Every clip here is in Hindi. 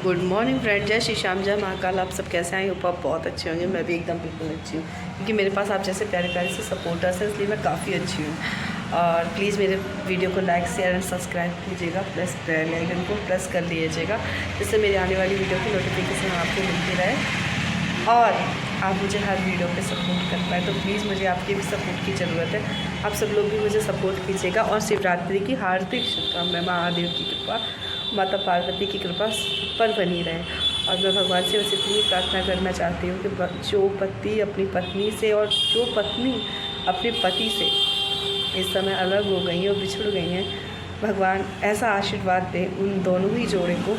गुड मॉर्निंग फ्रेंड, जय श्री श्याम, जय महाकाल। आप सब कैसे हैं? ऊपर आप बहुत अच्छे होंगे। मैं भी एकदम बिल्कुल अच्छी हूँ, क्योंकि मेरे पास आप जैसे प्यारे प्यारे से सपोर्टर्स हैं, इसलिए मैं काफ़ी अच्छी हूँ। और प्लीज़ मेरे वीडियो को लाइक शेयर एंड सब्सक्राइब कीजिएगा, प्लस बेल आइकन को प्रेस कर लीजिएगा, जिससे मेरी आने वाली वीडियो की नोटिफिकेशन आपको मिलती रहे और आप मुझे हर वीडियो पे सपोर्ट कर पाए। तो प्लीज़ मुझे आपकी भी सपोर्ट की ज़रूरत है। आप सब लोग भी मुझे सपोर्ट कीजिएगा। और शिवरात्रि की हार्दिक शुभकामनाएं। महादेव की कृपा, माता पार्वती की कृपा पर बनी रहे। और मैं भगवान से बस इतनी प्रार्थना करना चाहती हूँ कि जो पति अपनी पत्नी से और जो पत्नी अपने पति से इस समय अलग हो गई हैं और बिछड़ गई हैं, भगवान ऐसा आशीर्वाद दें उन दोनों ही जोड़े को,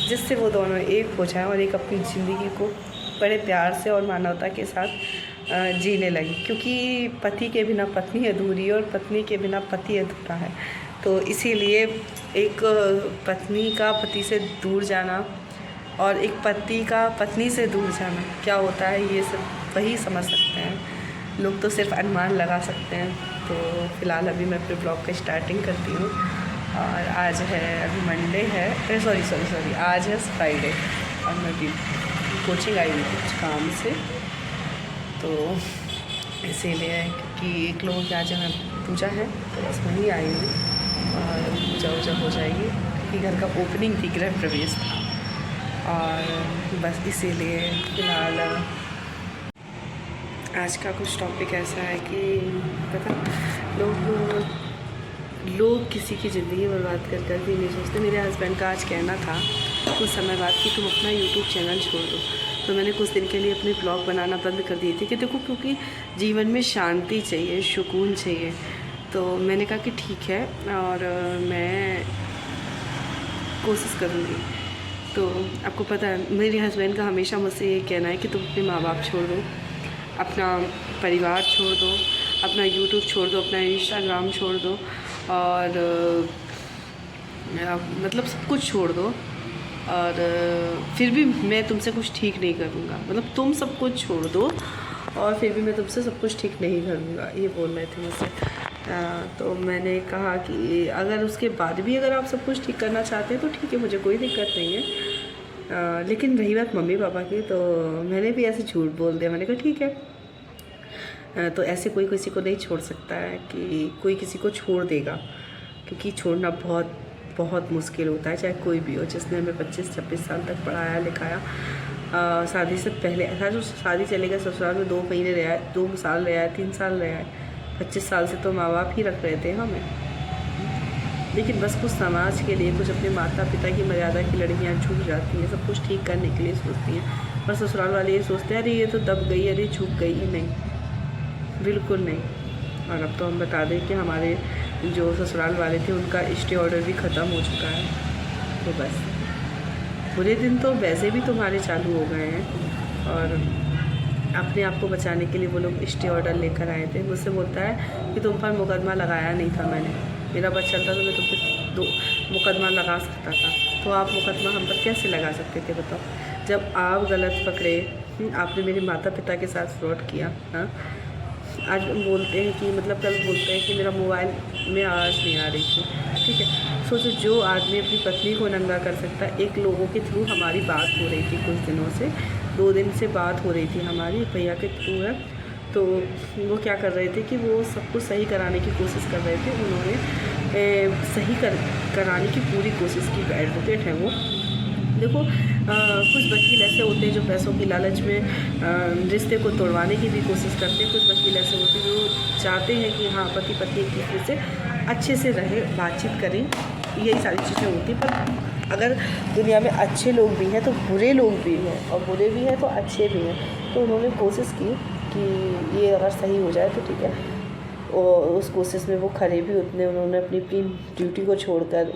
जिससे वो दोनों एक हो जाएं और एक अपनी ज़िंदगी को बड़े प्यार से और मानवता के साथ जीने लगे। क्योंकि पति के बिना पत्नी अधूरी है और पत्नी के बिना पति अधूरा है। तो इसीलिए एक पत्नी का पति से दूर जाना और एक पति का पत्नी से दूर जाना क्या होता है, ये सब वही समझ सकते हैं। लोग तो सिर्फ अनुमान लगा सकते हैं। तो फ़िलहाल अभी मैं अपने ब्लॉग का स्टार्टिंग करती हूँ। और आज है, अभी मंडे है, सॉरी आज है फ्राइडे। और मैं भी कोचिंग आई हुई थी कुछ काम से, तो इसीलिए, क्योंकि एक लोगों की आज हमें पूजा है, तो बस वहीं आई हुई और पूजा वूजा हो जाएगी, क्योंकि घर का ओपनिंग थी, गृह प्रवेश था। और बस इसीलिए फ़िलहाल आज का कुछ टॉपिक ऐसा है कि पता लोग किसी की ज़िंदगी बर्बाद कर भी नहीं सोचते। मेरे हस्बैंड का आज कहना था कुछ समय बाद कि तुम अपना यूट्यूब चैनल छोड़ दो। तो मैंने कुछ दिन के लिए अपने ब्लॉग बनाना बंद कर दिए थे कि देखो, क्योंकि जीवन में शांति चाहिए, सुकून चाहिए। तो मैंने कहा कि ठीक है, और मैं कोशिश करूँगी। तो आपको पता है, मेरे हस्बैंड का हमेशा मुझसे ये कहना है कि तुम अपने माँ बाप छोड़ दो, अपना परिवार छोड़ दो, अपना यूट्यूब छोड़ दो, अपना इंस्टाग्राम छोड़ दो, और मतलब सब कुछ छोड़ दो, और फिर भी मैं तुमसे कुछ ठीक नहीं करूँगा। मतलब तुम सब कुछ छोड़ दो और फिर भी मैं तुमसे सब कुछ ठीक नहीं करूँगा, ये बोल रहे थे मुझसे। तो मैंने कहा कि अगर उसके बाद भी अगर आप सब कुछ ठीक करना चाहते हैं तो ठीक है, मुझे कोई दिक्कत नहीं है। लेकिन रही बात मम्मी पापा की, तो मैंने भी ऐसे झूठ बोल दिया। मैंने कहा ठीक है, तो ऐसे कोई किसी को नहीं छोड़ सकता है कि कोई किसी को छोड़ देगा, क्योंकि छोड़ना बहुत बहुत मुश्किल होता है, चाहे कोई भी हो। जिसने हमें 25-26 साल तक पढ़ाया लिखाया, शादी से पहले ऐसा, जो शादी चले गए ससुराल में 2 महीने रहा है, 2 साल रहा है, 3 साल रहा है, 25 साल से तो माँ बाप ही रख रहे थे हमें। लेकिन बस कुछ समाज के लिए, कुछ अपने माता पिता की मर्यादा की लड़कियाँ झुक जाती हैं, सब कुछ ठीक करने के लिए सोचती हैं। पर ससुराल वाले ये सोचते हैं, अरे ये तो दब गई, अरे झुक गई। नहीं, बिल्कुल नहीं। और अब तो हम बता दें कि हमारे जो ससुराल वाले थे उनका स्टे ऑर्डर भी ख़त्म हो चुका है। तो बस बुरे दिन तो वैसे भी तुम्हारे चालू हो गए हैं। और अपने आप को बचाने के लिए वो लोग स्टे ऑर्डर लेकर आए थे। मुझसे बोलता है कि तुम पर मुकदमा लगाया नहीं था मैंने, मेरा बस चलता तो मैं तुम पर मुकदमा लगा सकता था। तो आप मुकदमा हम पर कैसे लगा सकते थे बताओ, जब आप गलत पकड़े। आपने मेरे माता पिता के साथ फ्रॉड किया। हाँ, आज बोलते हैं कि, मतलब कल बोलते हैं कि मेरा मोबाइल में आवाज़ नहीं आ रही थी। ठीक है, सोचो, जो आदमी अपनी पत्नी को नंगा कर सकता है। एक लोगों के थ्रू हमारी बात हो रही थी कुछ दिनों से, 2 दिन से बात हो रही थी हमारी, भैया के थ्रू है। तो वो क्या कर रहे थे कि वो सब कुछ सही कराने की कोशिश कर रहे थे। उन्होंने सही कराने की पूरी कोशिश की। एडवोकेट हैं वो। देखो, कुछ वकील ऐसे होते हैं जो पैसों की लालच में रिश्ते को तोड़वाने की भी कोशिश करते हैं। कुछ वकील ऐसे होते हैं जो चाहते हैं कि हाँ, पति पत्नी एक दूसरे से अच्छे से रहे, बातचीत करें, यही सारी चीज़ें होती हैं। पर अगर दुनिया में अच्छे लोग भी हैं तो बुरे लोग भी हैं, और बुरे भी हैं तो अच्छे भी हैं। तो उन्होंने कोशिश की कि ये अगर सही हो जाए तो ठीक है। और उस कोशिश में वो खड़े भी उतने, उन्होंने अपनी ड्यूटी को छोड़कर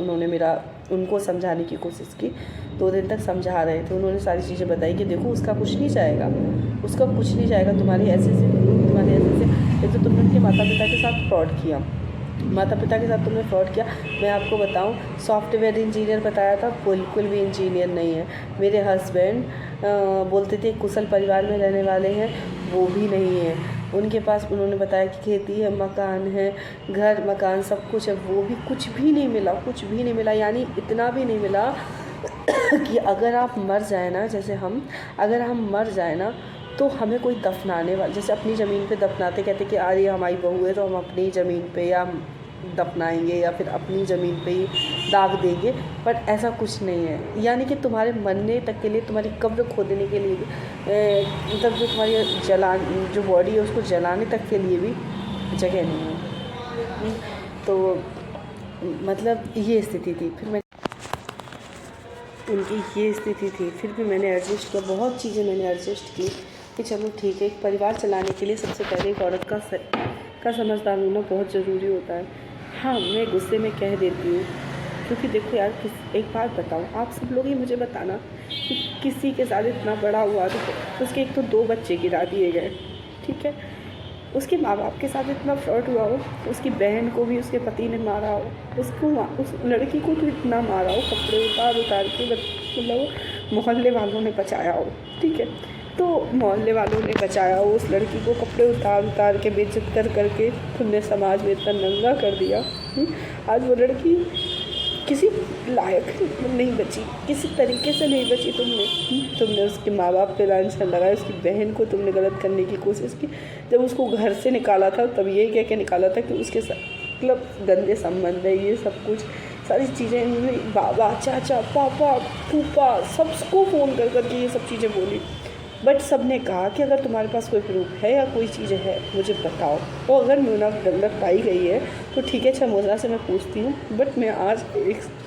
उनको समझाने की कोशिश की। 2 दिन तक समझा रहे थे। उन्होंने सारी चीज़ें बताई कि देखो, उसका कुछ नहीं जाएगा, उसका कुछ नहीं जाएगा, तुम्हारे ऐसे एक तो तुमने उनके माता पिता के साथ फ्रॉड किया, माता पिता के साथ तुमने फ्रॉड किया। मैं आपको बताऊं, सॉफ्टवेयर इंजीनियर बताया था, बिल्कुल भी इंजीनियर नहीं है। मेरे हस्बैंड बोलते थे कुशल परिवार में रहने वाले हैं, वो भी नहीं है उनके पास। उन्होंने बताया कि खेती है, मकान है, घर मकान सब कुछ है, वो भी कुछ भी नहीं मिला, कुछ भी नहीं मिला। यानी इतना भी नहीं मिला कि अगर आप मर जाए ना, जैसे अगर हम मर जाए ना तो हमें कोई दफनाने वाला, जैसे अपनी ज़मीन पे दफनाते, कहते कि अरे हमारी बहू है तो हम अपनी ज़मीन पे या दफनाएंगे या फिर अपनी ज़मीन पे ही दाग देंगे, पर ऐसा कुछ नहीं है। यानी कि तुम्हारे मरने तक के लिए, तुम्हारी कब्र खोदने के लिए भी, मतलब जो तुम्हारी जो बॉडी है उसको जलाने तक के लिए भी जगह नहीं है। तो मतलब ये स्थिति थी। फिर मैं उनकी ये स्थिति थी, फिर भी मैंने एडजस्ट किया, बहुत चीज़ें मैंने एडजस्ट की कि चलो ठीक है। एक परिवार चलाने के लिए सबसे पहले एक औरत का समझदार होना बहुत ज़रूरी होता है। हाँ, मैं गुस्से में कह देती हूँ, क्योंकि देखो यार, एक बात बताओ, आप सब लोग ही मुझे बताना कि किसी के साथ इतना बड़ा हुआ तो उसके एक तो 2 बच्चे गिरा दिए गए, ठीक है, उसके माँ बाप के साथ इतना फ्रॉड हुआ हो, उसकी बहन को भी उसके पति ने मारा हो, उस लड़की को तो इतना मारा हो, कपड़े उतार के, मतलब मोहल्ले वालों ने बचाया हो, ठीक है, तो मोहल्ले वालों ने बचाया हो, उस लड़की को कपड़े उतार के बेइज्जत करके तुमने समाज में इतना नंगा कर दिया। आज वो लड़की किसी लायक नहीं बची, किसी तरीके से नहीं बची। तुमने उसके माँ बाप पे लांछन लगाया, उसकी बहन को तुमने गलत करने की कोशिश की। जब उसको घर से निकाला था तब ये कह के निकाला था कि उसके साथ मतलब गंदे संबंध है, ये सब कुछ सारी चीज़ें, बाबा, चाचा, पापा, फूफा, सबको फ़ोन करके ये सब चीज़ें बोली। बट सब ने कहा कि अगर तुम्हारे पास कोई प्रूफ है या कोई चीज़ है मुझे बताओ, तो अगर मुना गलत पाई गई है तो ठीक है, मोजा से मैं पूछती हूँ। बट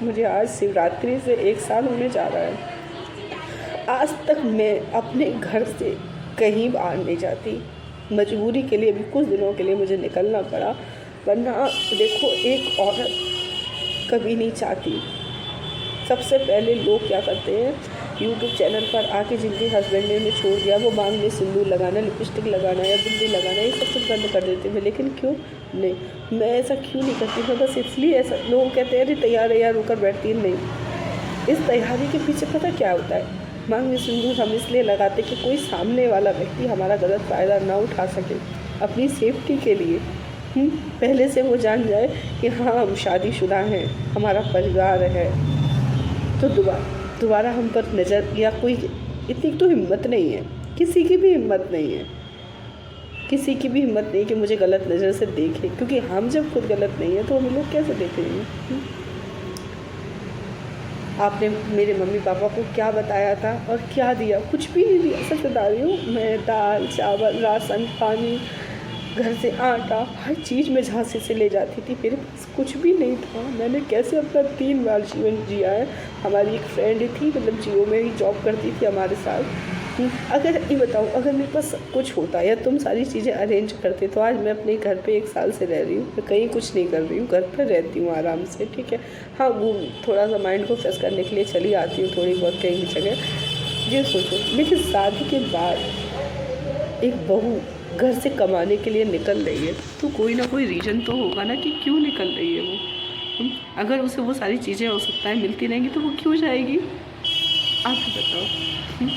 मुझे आज शिवरात्रि से 1 साल होने जा रहा है, आज तक मैं अपने घर से कहीं बाहर नहीं जाती। मजबूरी के लिए भी कुछ दिनों के लिए मुझे निकलना पड़ा, वरना देखो एक औरत कभी नहीं चाहती। सबसे पहले लोग क्या करते हैं, यूट्यूब चैनल पर आके जिनके हस्बैंड ने छोड़ दिया, वो मांग में सिंदूर लगाना, लिपस्टिक लगाना या बिंदी लगाना, ये सब कुछ बंद कर देते हैं। लेकिन क्यों नहीं, मैं ऐसा क्यों नहीं करती? मैं बस इसलिए ऐसा, लोग कहते हैं अरे तैयार है यार, होकर बैठती है। नहीं, इस तैयारी के पीछे पता क्या होता है? मांग में सिंदूर हम इसलिए लगाते कि कोई सामने वाला व्यक्ति हमारा गलत फ़ायदा ना उठा सके, अपनी सेफ्टी के लिए। पहले से वो जान जाए कि हाँ हम शादीशुदा हैं, हमारा परिवार है, तो दोबारा हम पर नज़र, या कोई इतनी तो हिम्मत नहीं है, किसी की भी हिम्मत नहीं है, किसी की भी हिम्मत नहीं कि मुझे गलत नज़र से देखे, क्योंकि हम जब खुद गलत नहीं है तो हम लोग कैसे देखेंगे? आपने मेरे मम्मी पापा को क्या बताया था और क्या दिया? कुछ भी नहीं दिया। सच बता रही हूँ, मैं दाल, चावल, राशन, पानी, घर से आटा, हर चीज़ में झांसे से ले जाती थी। मेरे पास कुछ भी नहीं था। मैंने कैसे अपना 3 बार जीवन जिया है। हमारी एक फ्रेंड थी, मतलब जियो में ही जॉब करती थी हमारे साथ। अगर ये बताओ, अगर मेरे पास सब कुछ होता या तुम सारी चीज़ें अरेंज करते, तो आज मैं अपने घर पे 1 साल से रह रही हूँ। मैं कहीं कुछ नहीं कर रही हूँ, घर पर रहती हूँ आराम से, ठीक है। हाँ, वो थोड़ा सा माइंड को फ्रेश करने के लिए चली आती हूँ थोड़ी बहुत कहीं जगह। ये सोचो, लेकिन शादी के बाद एक बहू घर से कमाने के लिए निकल रही है, तो कोई ना कोई रीज़न तो होगा ना कि क्यों निकल रही है वो। अगर उसे वो सारी चीज़ें आवश्यकताएँ मिलती रहेंगी तो वो क्यों जाएगी? आप बताओ,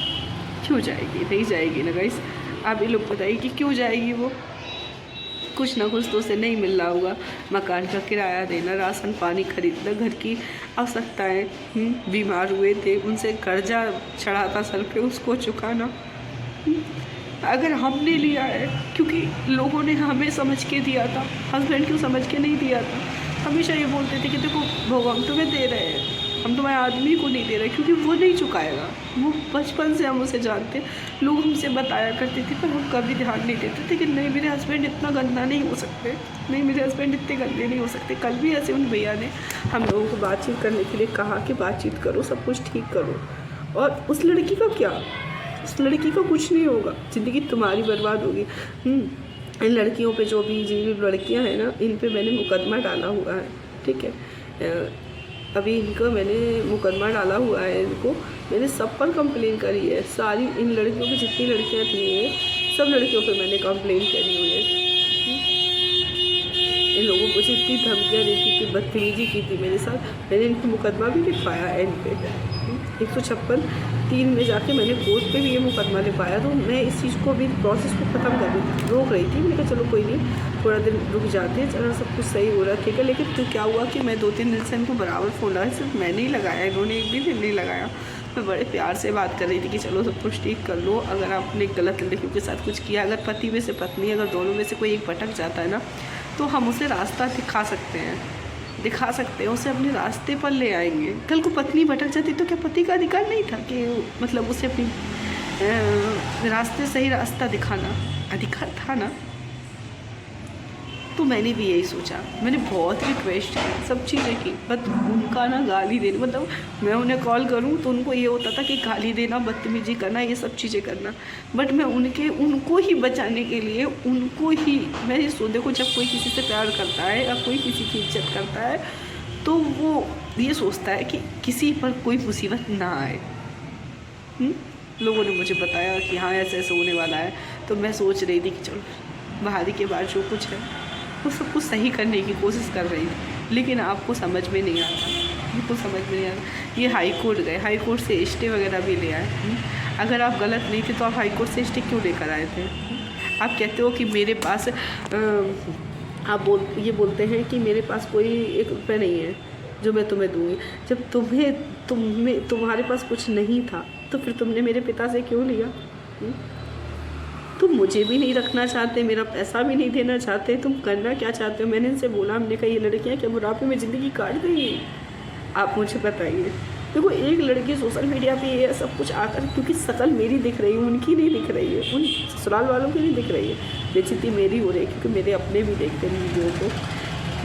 क्यों जाएगी? नहीं जाएगी ना गाइस। आप ये लोग बताइए कि क्यों जाएगी वो? कुछ ना कुछ तो उसे नहीं मिल रहा होगा। मकान का किराया देना, राशन पानी खरीदना, घर की आवश्यकताएँ, बीमार हुए थे उनसे कर्जा चढ़ा था सर पे, उसको चुकाना। अगर हमने लिया है क्योंकि लोगों ने हमें समझ के दिया था, हस्बैंड क्यों समझ के नहीं दिया था। हमेशा ये बोलते थे कि देखो भगवान तुम्हें दे रहे हैं, हम तुम्हारे आदमी को नहीं दे रहे, क्योंकि वो नहीं चुकाएगा। वो बचपन से हम उसे जानते, लोग हमसे बताया करते थे, पर हम कभी ध्यान नहीं देते थे कि नहीं मेरे हस्बैंड इतना गंदा नहीं हो सकते, नहीं मेरे हस्बैंड इतने गंदे नहीं हो सकते। कल भी ऐसे उन भैया ने हम लोगों को बातचीत करने के लिए कहा कि बातचीत करो, सब कुछ ठीक करो। और उस लड़की का क्या? उस लड़की का कुछ नहीं होगा, ज़िंदगी तुम्हारी बर्बाद होगी। इन लड़कियों पे, जो भी लड़कियां हैं ना, इन पे मैंने मुकदमा डाला हुआ है, ठीक है। अभी इनका मैंने मुकदमा डाला हुआ है, इनको मैंने सब पर कंप्लेन करी है। सारी इन लड़कियों की जितनी लड़कियां थी, सब लड़कियों पे मैंने कंप्लेन करी हुई है। इन लोगों को इतनी धमकियाँ दी थी कि बदतमीजी की थी मेरे साथ, मैंने इनको मुकदमा भी लिखवाया है इन पे। 156 3 में जाके मैंने कोर्ट पे भी ये मुकदमा लिखवाया। तो मैं इस चीज़ को भी प्रोसेस को ख़त्म कर रोक रही थी। मैंने कहा चलो कोई नहीं, थोड़ा दिन रुक जाते हैं, चलो सब कुछ सही हो रहा है, ठीक है। लेकिन फिर क्या हुआ कि मैं 2-3 दिन से इनको बराबर फ़ोन लगाया, सिर्फ मैंने ही लगाया, इन्होंने एक भी दिन नहीं लगाया। मैं बड़े प्यार से बात कर रही थी कि चलो सब कुछ ठीक कर लो, अगर आपने गलत लड़कियों के साथ कुछ किया, अगर पति में से पत्नी, अगर दोनों में से कोई एक भटक जाता है ना, तो हम उसे रास्ता दिखा सकते हैं, उसे अपने रास्ते पर ले आएंगे। कल को पत्नी भटक जाती तो क्या पति का अधिकार नहीं था कि मतलब उसे अपनी रास्ते, सही रास्ता दिखाना? अधिकार था ना। तो मैंने भी यही सोचा, मैंने बहुत रिक्वेस्ट की, सब चीज़ें की, बट उनका ना गाली देना, मतलब मैं उन्हें कॉल करूं तो उनको ये होता था कि गाली देना, बदतमीजी करना, ये सब चीज़ें करना। बट मैं उनको ही बचाने के लिए, उनको ही मैं ये देखो, जब कोई किसी से प्यार करता है या कोई किसी की इज्जत करता है तो वो ये सोचता है कि किसी पर कोई मुसीबत ना आए। लोगों ने मुझे बताया कि हाँ ऐसे ऐसे होने वाला है, तो मैं सोच रही थी कि चलो बहाली के बाद जो कुछ है वो सब कुछ सही करने की कोशिश कर रही थी। लेकिन आपको समझ में नहीं आता, बिल्कुल समझ में नहीं आता। ये हाई कोर्ट गए, हाई कोर्ट से स्टे वगैरह भी ले आए। अगर आप गलत नहीं थे तो आप हाई कोर्ट से स्टे क्यों लेकर आए थे? आप कहते हो कि मेरे पास आप ये बोलते हैं कि मेरे पास कोई 1 रुपया नहीं है जो मैं तुम्हें दूँगी। जब तुम्हारे पास कुछ नहीं था तो फिर तुमने मेरे पिता से क्यों लिया? तुम मुझे भी नहीं रखना चाहते, मेरा पैसा भी नहीं देना चाहते, तुम करना क्या चाहते हो? मैंने इनसे बोला, हमने कहा ये लड़कियाँ क्या बुढ़ापे में ज़िंदगी काट देंगी? आप मुझे बताइए। देखो एक लड़की सोशल मीडिया पे ये सब कुछ आकर, क्योंकि शकल मेरी दिख रही है, उनकी नहीं दिख रही है, उन ससुराल वालों की नहीं दिख रही है, बेइज्जती मेरी हो रही है, क्योंकि मेरे अपने भी देखते हैं वीडियो को।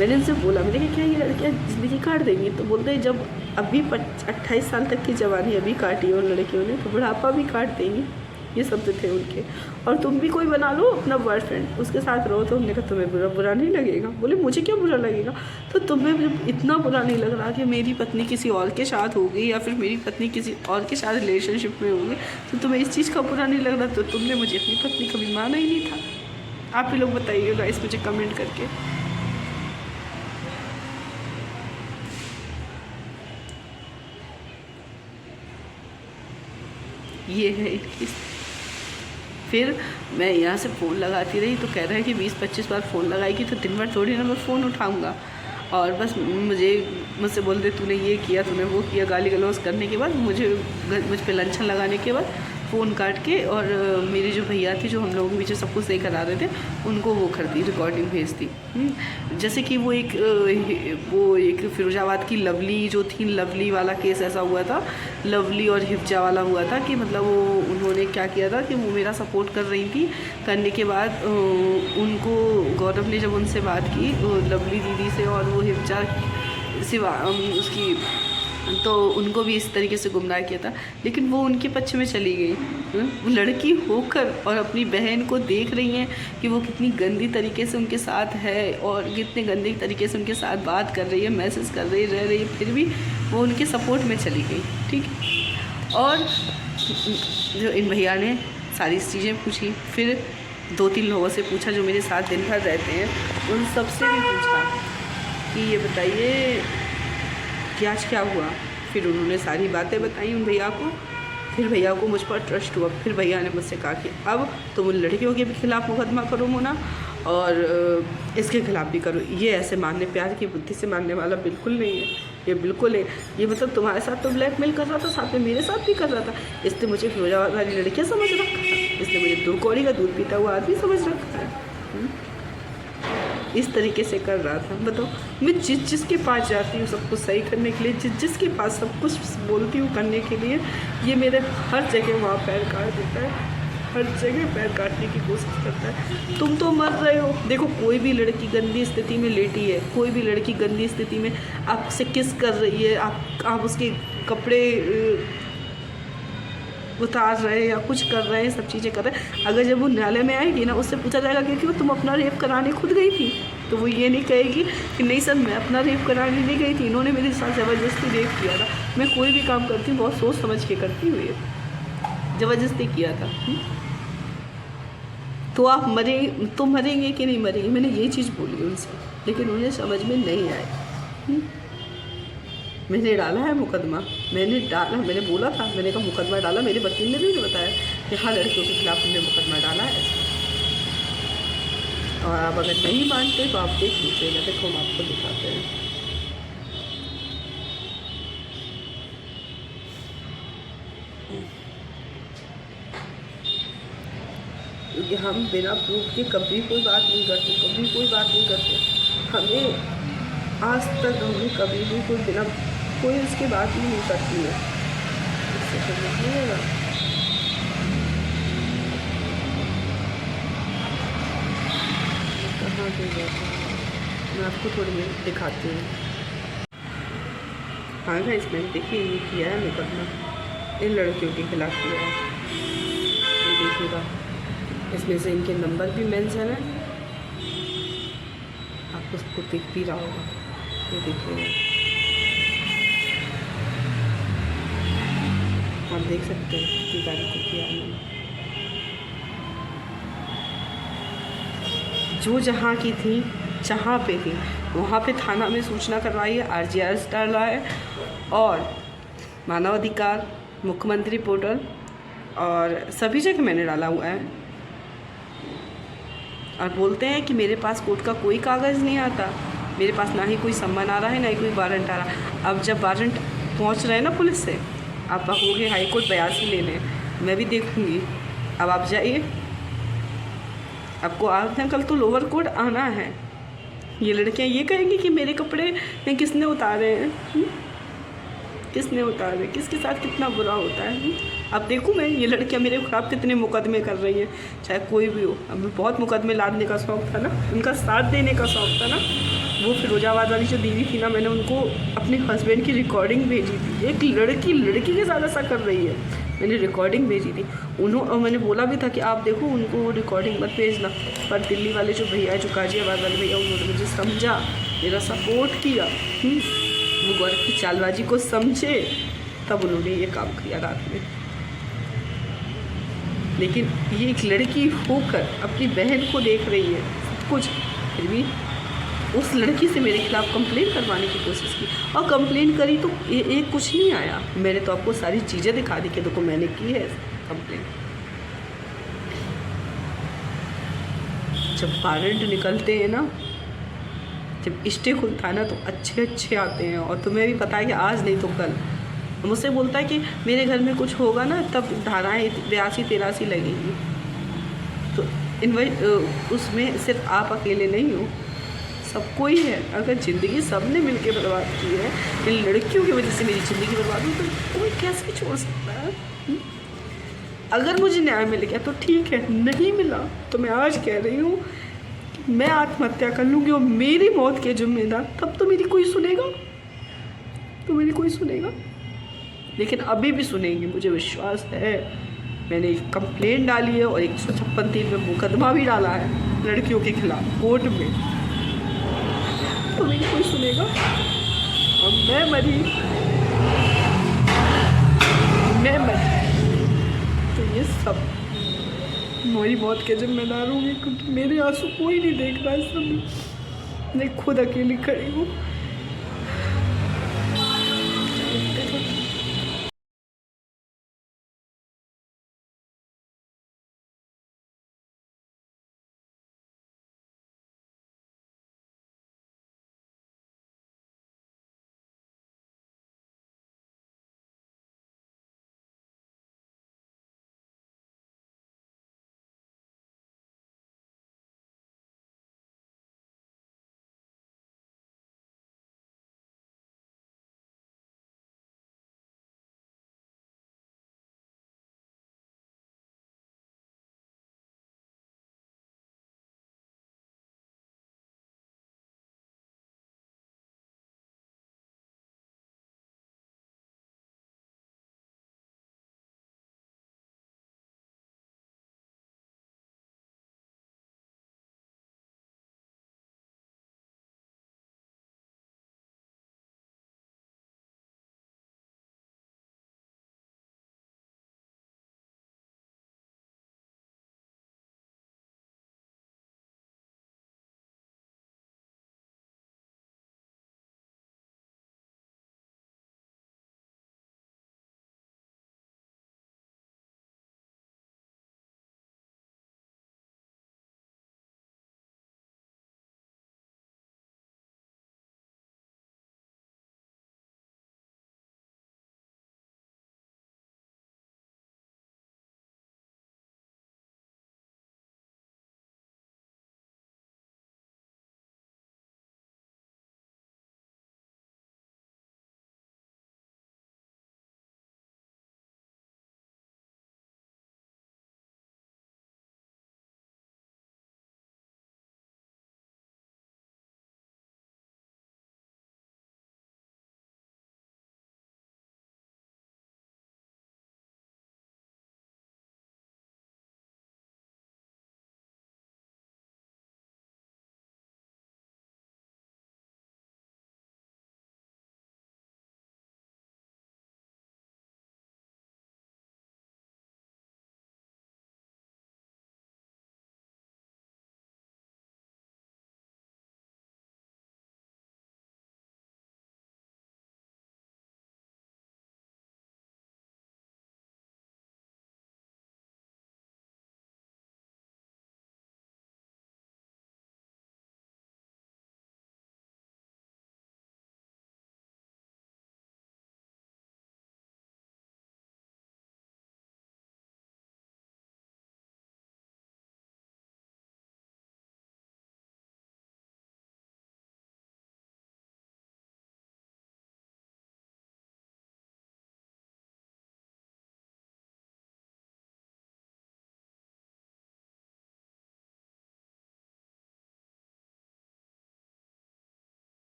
मैंने इनसे बोला, मैंने कहा क्या ये लड़कियाँ ज़िंदगी काट देंगी? तो बोलते हैं जब अभी 28 साल तक की जवानी अभी काटी और लड़कियों ने, तो बुढ़ापा भी काट देंगी। ये शब्द थे उनके। और तुम भी कोई बना लो अपना बॉयफ्रेंड, उसके साथ रहो। तो हमने कहा तुम्हें बुरा नहीं लगेगा? बोले मुझे क्या बुरा लगेगा? तो तुम्हें जब इतना बुरा नहीं लग रहा कि मेरी पत्नी किसी और के साथ होगी या फिर मेरी पत्नी किसी और के साथ रिलेशनशिप में होगी, तो तुम्हें इस चीज़ का बुरा नहीं लग रहा, तो तुमने मुझे अपनी पत्नी कभी माना ही नहीं था। आप ही लोग बताइएगा इस मुझे कमेंट करके। ये है इनकी। फिर मैं यहाँ से फ़ोन लगाती रही तो कह रहा है कि 20-25 बार फ़ोन लगाएगी तो दिन भर थोड़ी ना मैं फ़ोन उठाऊँगा। और बस मुझसे बोल दे तूने ये किया, तूने वो किया, गाली गलौज करने के बाद मुझ पे लंछन लगाने के बाद फ़ोन काट के, और मेरी जो भैया थी जो हम लोगों के पीछे सब कुछ सही करा रहे थे, उनको वो कर दी, रिकॉर्डिंग भेज दी। जैसे कि वो एक फिरोजाबाद की लवली जो थी, लवली वाला केस ऐसा हुआ था, लवली और हिफ्जा वाला हुआ था कि मतलब वो उन्होंने क्या किया था कि वो मेरा सपोर्ट कर रही थी, करने के बाद उनको गौरव ने जब उनसे बात की लवली दीदी से और वो हिफ्जा सिवा उसकी, तो उनको भी इस तरीके से गुमराह किया था। लेकिन वो उनके पक्ष में चली गई, लड़की होकर, और अपनी बहन को देख रही हैं कि वो कितनी गंदी तरीके से उनके साथ है और कितने गंदे तरीके से उनके साथ बात कर रही है, मैसेज कर रही है, रह रही है, फिर भी वो उनके सपोर्ट में चली गई। ठीक। और जो इन भैया ने सारी चीज़ें पूछी, फिर 2-3 लोगों से पूछा जो मेरे साथ दिन भर रहते हैं, उन सबसे भी पूछा कि ये बताइए कि आज क्या हुआ। फिर उन्होंने सारी बातें बताई उन भैया को। फिर भैया को मुझ पर ट्रस्ट हुआ। फिर भैया ने मुझसे कहा कि अब तुम उन लड़कियों के भी खिलाफ़ मुकदमा करो मोना, और इसके खिलाफ़ भी करो। ये ऐसे मानने, प्यार की बुद्धि से मानने वाला बिल्कुल नहीं है, ये बिल्कुल है। ये मतलब तुम्हारे साथ तो ब्लैकमेल कर रहा था, साथ में मेरे साथ भी कर रहा था। इसने मुझे फिरोजाबाद वाली लड़कियाँ समझ रखा है, इसने मुझे 2 कौड़ी का दूध पीता हुआ आदमी समझ रखा है। इस तरीके से कर रहा था। बताओ, मैं जिसके पास जाती हूँ सब कुछ सही करने के लिए, जिसके पास सब कुछ बोलती हूँ करने के लिए, ये मेरे हर जगह वहाँ पैर काट देता है, हर जगह पैर काटने की कोशिश करता है। तुम तो मर रहे हो। देखो कोई भी लड़की गंदी स्थिति में लेटी है, कोई भी लड़की गंदी स्थिति में आपसे किस कर रही है, आप उसके कपड़े उतार रहे हैं या कुछ कर रहे हैं, सब चीज़ें कर रहे हैं। अगर जब वो न्यायालय में आएगी ना, उससे पूछा जाएगा कि वो तुम अपना रेप कराने खुद गई थी, तो वो ये नहीं कहेगी कि नहीं सर मैं अपना रेप कराने नहीं गई थी, इन्होंने मेरे साथ ज़बरदस्ती रेप किया था। मैं कोई भी काम करती हूँ बहुत सोच समझ के करती हूँ, ये ज़बरदस्ती किया था। तो आप मरेंगे कि नहीं मरेंगे, मैंने ये चीज़ बोली उनसे, लेकिन उन्हें समझ में नहीं आए। मैंने डाला है मुकदमा, मैंने बोला था, मैंने कहा मुकदमा डाला, मेरे वकील ने भी मुझे बताया कि हाँ लड़कियों के खिलाफ हमने मुकदमा डाला है। और आप अगर नहीं मानते तो आप देख लीजिएगा, देखो हम आपको दिखाते हैं। क्योंकि हम बिना प्रूफ के कभी कोई बात नहीं करते, कभी कोई बात नहीं करते। हमें आज तक हमें कभी भी कोई उसकी बात ही नहीं करती है। इससे समझिएगा। कहाँ पे बैठा है, मैं आपको थोड़ी देर दिखाती हूँ। हाँ गाइस, मैंने देखिए ये किया है मुकदमा, इन लड़कियों के खिलाफ किया है। ये देखिएगा, इसमें से इनके नंबर भी मेंशन है, आपको सबको दिख भी रहा होगा। ये देखिएगा, आप देख सकते हैं कितनी तारीख को किया है मैंने। जो जहाँ की थी, जहाँ पे थी वहाँ पे थाना में सूचना करवाई है, RGR डाला है, और मानवाधिकार, मुख्यमंत्री पोर्टल और सभी जगह मैंने डाला हुआ है। और बोलते हैं कि मेरे पास कोर्ट का कोई कागज़ नहीं आता, मेरे पास ना ही कोई सम्मन आ रहा है, ना ही कोई वारंट आ रहा है। अब जब वारंट पहुंच रहे हैं ना पुलिस से, आप कहोगे हाई कोर्ट 82 लेने, मैं भी देखूंगी। अब आप जाइए, आपको आज ना कल तो लोअर कोर्ट आना है। ये लड़कियां ये कहेंगी कि मेरे कपड़े किसने उतारे हैं, किसने उतारे, किसके साथ कितना बुरा होता है। अब देखूँ मैं, ये लड़कियां मेरे खिलाफ कितने मुकदमे कर रही हैं, चाहे कोई भी हो। अब बहुत मुकदमे लादने का शौक़ था ना, उनका साथ देने का शौक़ था ना। वो फिरोजाबाद वाली जो दीदी थी ना, मैंने उनको अपने हस्बैंड की रिकॉर्डिंग भेजी थी। एक लड़की के साथ ऐसा कर रही है, मैंने रिकॉर्डिंग भेजी थी। मैंने बोला भी था कि आप देखो उनको रिकॉर्डिंग मत भेजना, पर दिल्ली वाले जो भैया, जो गाजियाबाद वाले भैया, उन्होंने मुझे समझा, मेरा सपोर्ट किया। वो गौरव की चालबाजी को समझे, तब उन्होंने ये काम किया रात में। लेकिन ये एक लड़की होकर अपनी बहन को देख रही है सब कुछ, फिर भी उस लड़की से मेरे खिलाफ कंप्लेन करवाने की कोशिश की, और कंप्लेन करी तो ये कुछ नहीं आया। मैंने तो आपको सारी चीज़ें दिखा दी कि देखो मैंने की है कंप्लेन। जब वारंट निकलते हैं ना, जब स्टे खुलता है ना, तो अच्छे आते हैं। और तुम्हें भी पता है कि आज नहीं तो कल मुझसे बोलता है कि मेरे घर में कुछ होगा ना, तब धाराएँ 82-83 लगेगी। तो उसमें सिर्फ आप अकेले नहीं हो, सब कोई है। अगर ज़िंदगी सबने मिलके बर्बाद की है, इन लड़कियों की वजह से मेरी ज़िंदगी बर्बाद हुई, तो कोई कैसे छोड़ सकता है। अगर मुझे न्याय मिल गया तो ठीक है, नहीं मिला तो मैं आज कह रही हूँ मैं आत्महत्या कर लूँगी, और मेरी मौत के जिम्मेदार तब तो मेरी कोई सुनेगा, लेकिन अभी भी सुनेंगे, मुझे विश्वास है। मैंने एक कंप्लेंट डाली है और 156(3) में मुकदमा भी डाला है लड़कियों के खिलाफ कोर्ट में, तो मेरी कोई सुनेगा। और मैं मरी तो ये सब मेरी मौत के जिम्मेदार होंगे, क्योंकि मेरे आंसू कोई नहीं देख रहा है। इस समय मैं खुद अकेली खड़ी हूँ।